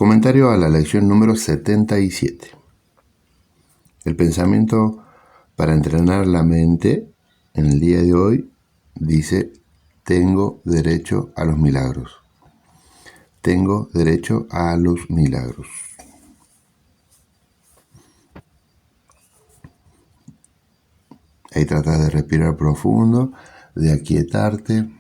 Comentario a la lección número 77. El pensamiento para entrenar la mente en el día de hoy dice: tengo derecho a los milagros. Tengo derecho a los milagros. Ahí tratas de respirar profundo, de aquietarte.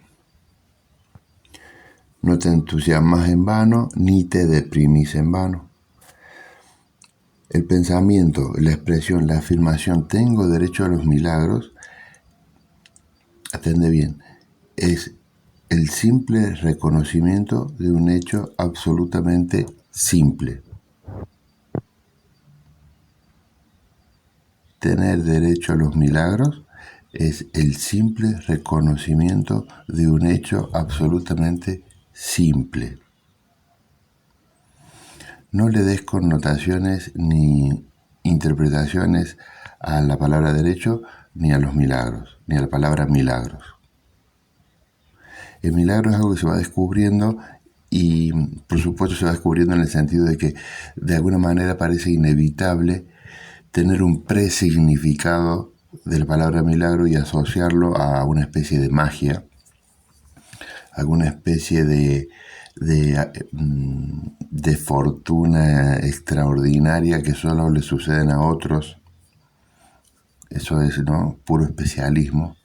No te entusiasmas en vano, ni te deprimís en vano. El pensamiento, la expresión, la afirmación tengo derecho a los milagros, atende bien, es el simple reconocimiento de un hecho absolutamente simple. Tener derecho a los milagros es el simple reconocimiento de un hecho absolutamente simple. No le des connotaciones ni interpretaciones a la palabra derecho, ni a los milagros, ni a la palabra milagros. El milagro es algo que se va descubriendo y, por supuesto, se va descubriendo en el sentido de que de alguna manera parece inevitable tener un presignificado de la palabra milagro y asociarlo a una especie de magia, alguna especie de fortuna extraordinaria que solo le suceden a otros. Eso es, ¿no?, puro especialismo.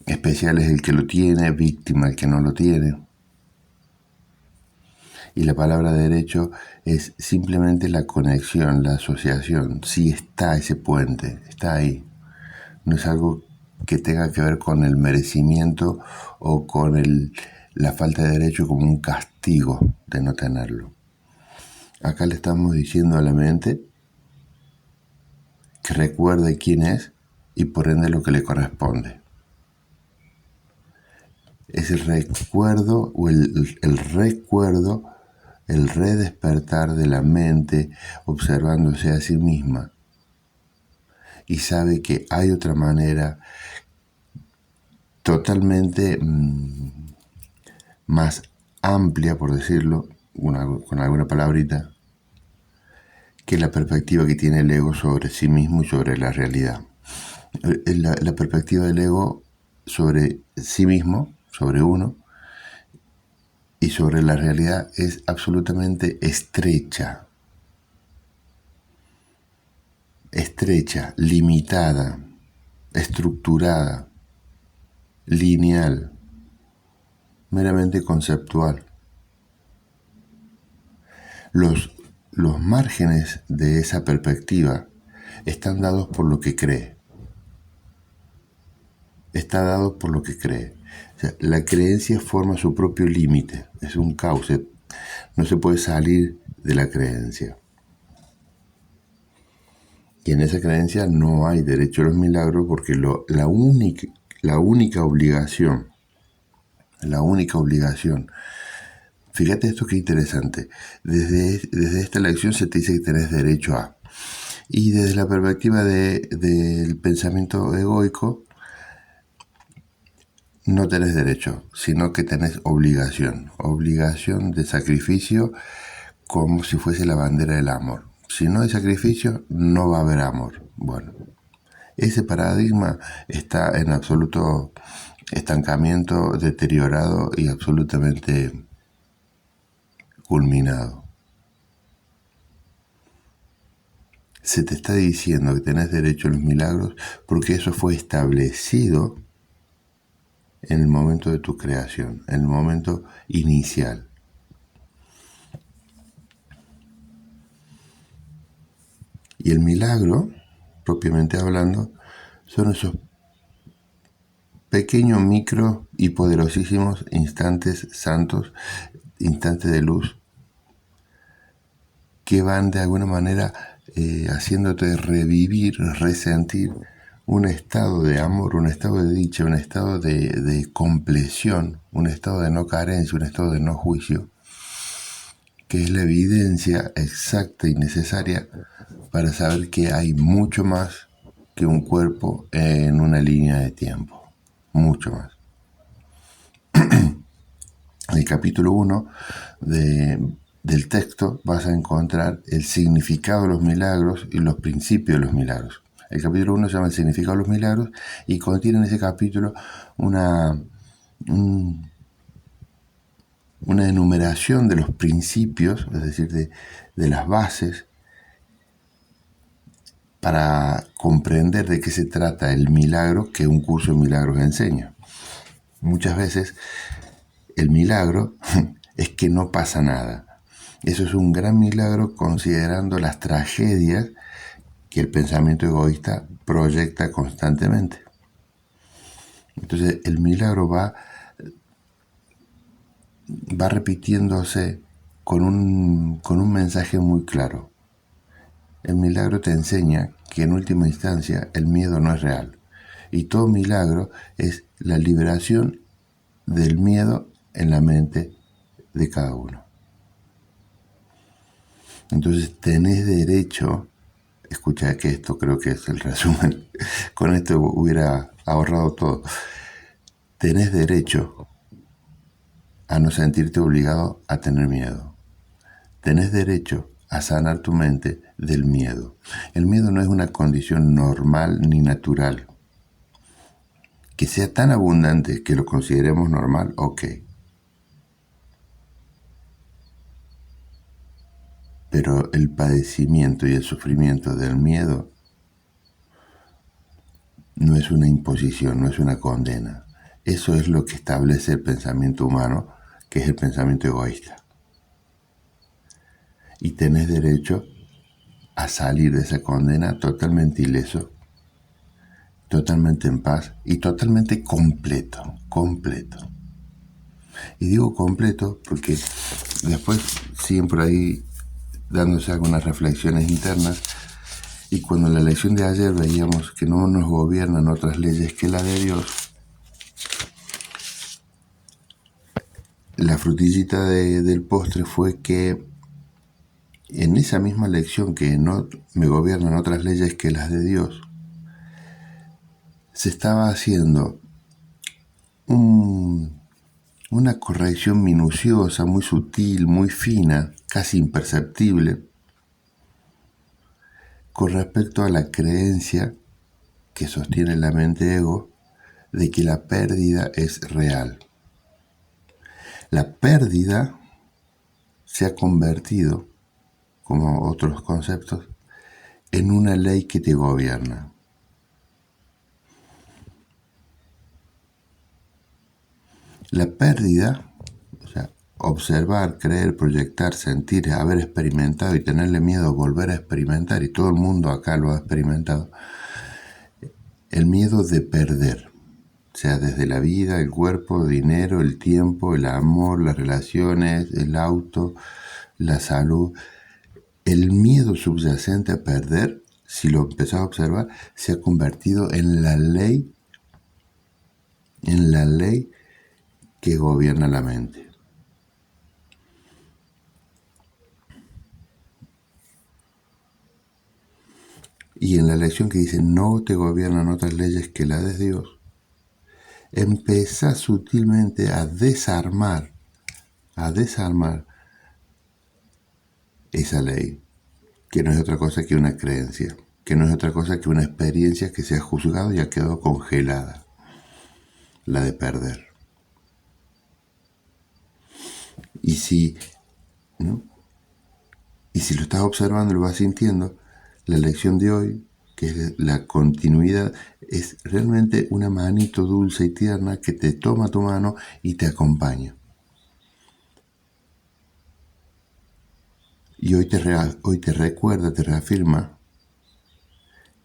Especial es el que lo tiene, víctima el que no lo tiene. Y la palabra derecho es simplemente la conexión, la asociación. Sí, está ese puente, está ahí. No es algo que tenga que ver con el merecimiento o con la falta de derecho como un castigo de no tenerlo. Acá le estamos diciendo a la mente que recuerde quién es y por ende lo que le corresponde. Es el recuerdo o el recuerdo, el redespertar de la mente observándose a sí misma. Y sabe que hay otra manera totalmente más amplia, por decirlo con alguna palabrita, que la perspectiva que tiene el ego sobre sí mismo y sobre la realidad. La perspectiva del ego sobre sí mismo, sobre uno, y sobre la realidad es absolutamente estrecha, limitada, estructurada, lineal, meramente conceptual. Los márgenes de esa perspectiva están dados por lo que cree. Está dado por lo que cree. O sea, la creencia forma su propio límite, es un cauce. No se puede salir de la creencia. Y en esa creencia no hay derecho a los milagros porque la única obligación, fíjate esto qué interesante, desde esta lección se te dice que tenés derecho a, y desde la perspectiva del pensamiento egoico, no tenés derecho, sino que tenés obligación de sacrificio, como si fuese la bandera del amor. Si no hay sacrificio, no va a haber amor. Bueno, ese paradigma está en absoluto estancamiento, deteriorado y absolutamente culminado. Se te está diciendo que tenés derecho a los milagros porque eso fue establecido en el momento de tu creación, en el momento inicial. Y el milagro, propiamente hablando, son esos pequeños, micro y poderosísimos instantes santos, instantes de luz, que van de alguna manera haciéndote revivir, resentir un estado de amor, un estado de dicha, un estado de compleción, un estado de no carencia, un estado de no juicio, que es la evidencia exacta y necesaria para saber que hay mucho más que un cuerpo en una línea de tiempo, mucho más. El capítulo 1 de del texto vas a encontrar el significado de los milagros y los principios de los milagros. El capítulo 1 se llama el significado de los milagros y contiene en ese capítulo una enumeración de los principios, es decir, de las bases, para comprender de qué se trata el milagro que un curso de milagros enseña. Muchas veces el milagro es que no pasa nada. Eso es un gran milagro considerando las tragedias que el pensamiento egoísta proyecta constantemente. Entonces el milagro va repitiéndose con un mensaje muy claro. El milagro te enseña que en última instancia el miedo no es real. Y todo milagro es la liberación del miedo en la mente de cada uno. Entonces tenés derecho, escucha que esto creo que es el resumen, con esto hubiera ahorrado todo. Tenés derecho a no sentirte obligado a tener miedo. Tenés derecho a sanar tu mente del miedo. El miedo no es una condición normal ni natural. Que sea tan abundante que lo consideremos normal, ok. Pero el padecimiento y el sufrimiento del miedo no es una imposición, no es una condena. Eso es lo que establece el pensamiento humano, que es el pensamiento egoísta. Y tenés derecho a salir de esa condena totalmente ileso, totalmente en paz y totalmente completo. Y digo completo porque después siguen por ahí dándose algunas reflexiones internas, y cuando en la lección de ayer veíamos que no nos gobiernan otras leyes que la de Dios, la frutillita del postre fue que en esa misma lección que no me gobiernan otras leyes que las de Dios, se estaba haciendo una corrección minuciosa, muy sutil, muy fina, casi imperceptible, con respecto a la creencia que sostiene la mente ego de que la pérdida es real. La pérdida se ha convertido, como otros conceptos, en una ley que te gobierna. La pérdida, o sea, observar, creer, proyectar, sentir, haber experimentado y tenerle miedo a volver a experimentar, y todo el mundo acá lo ha experimentado, el miedo de perder, sea desde la vida, el cuerpo, el dinero, el tiempo, el amor, las relaciones, el auto, la salud. El miedo subyacente a perder, si lo empezás a observar, se ha convertido en la ley que gobierna la mente. Y en la lección que dice no te gobiernan otras leyes que la de Dios, empezás sutilmente a desarmar esa ley, que no es otra cosa que una creencia, que no es otra cosa que una experiencia que se ha juzgado y ha quedado congelada, la de perder. Y si, ¿no? Y si lo estás observando, lo vas sintiendo, la lección de hoy, que es la continuidad, es realmente una manito dulce y tierna que te toma tu mano y te acompaña. Y hoy te recuerda, te reafirma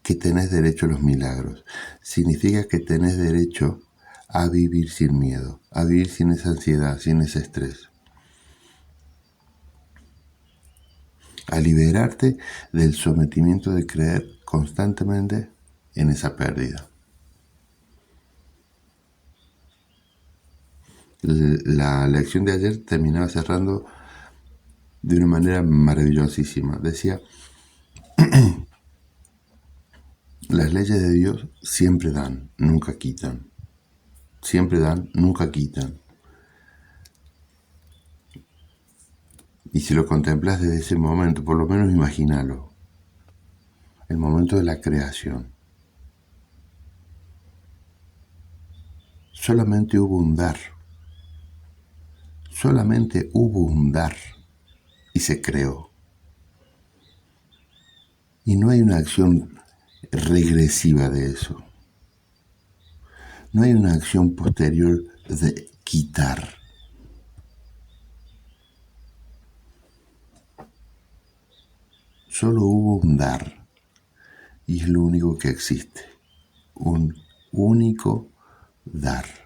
que tenés derecho a los milagros. Significa que tenés derecho a vivir sin miedo, a vivir sin esa ansiedad, sin ese estrés. A liberarte del sometimiento de creer constantemente en esa pérdida. La lección de ayer terminaba cerrando de una manera maravillosísima. Decía, las leyes de Dios siempre dan, nunca quitan. Siempre dan, nunca quitan. Y si lo contemplas desde ese momento, por lo menos imagínalo, el momento de la creación. Solamente hubo un dar. Solamente hubo un dar y se creó. Y no hay una acción regresiva de eso. No hay una acción posterior de quitar. Solo hubo un dar y es lo único que existe. Un único dar.